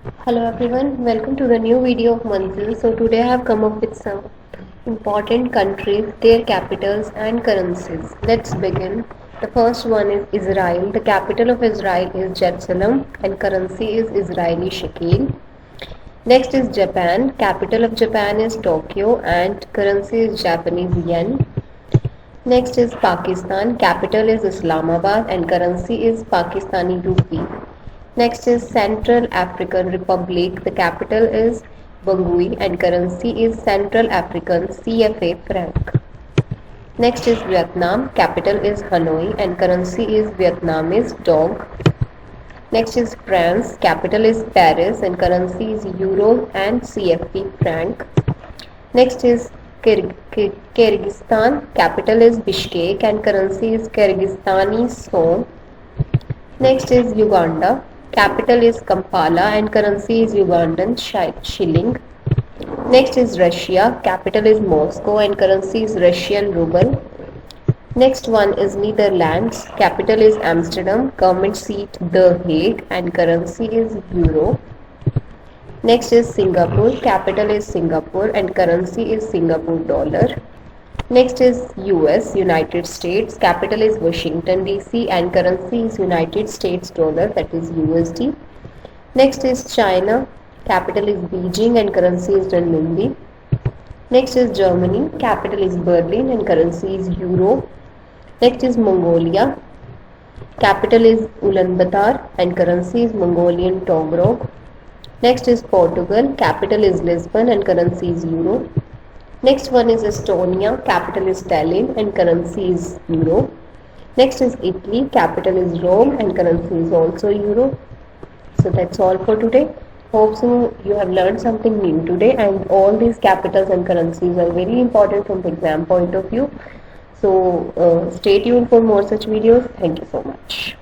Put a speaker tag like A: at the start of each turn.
A: Hello everyone, welcome to the new video of Manzil. So today I have come up with some important countries, their capitals and currencies. Let's begin. The first one is Israel. The capital of Israel is Jerusalem and currency is Israeli shekel. Next is Japan. Capital of Japan is Tokyo and currency is Japanese yen. Next is Pakistan. Capital is Islamabad and currency is Pakistani rupee. Next is Central African Republic. The capital is Bangui and currency is Central African CFA franc. Next is Vietnam. Capital is Hanoi and currency is Vietnamese dong. Next is France. Capital is Paris and currency is euro and CFP franc. Next is Kyrgyzstan. Capital is Bishkek and currency is Kyrgyzstani som. Next is Uganda. Capital is Kampala and currency is Ugandan shilling. Next is Russia. Capital is Moscow and currency is Russian ruble. Next one is Netherlands. Capital is Amsterdam. Government seat The Hague and currency is euro. Next is Singapore. Capital is Singapore and currency is Singapore dollar. Next is US, United States. Capital is Washington DC and currency is United States dollar, that is USD. Next is China. Capital is Beijing and currency is renminbi. Next is Germany. Capital is Berlin and currency is euro. Next is Mongolia. Capital is Ulaanbaatar and currency is Mongolian togrog. Next is Portugal. Capital is Lisbon and currency is euro. Next one is Estonia. Capital is Tallinn and currency is euro. Next is Italy. Capital is Rome and currency is also euro. So that's all for today. Hope so you have learned something new today, and all these capitals and currencies are very important from the exam point of view. So stay tuned for more such videos. Thank you so much.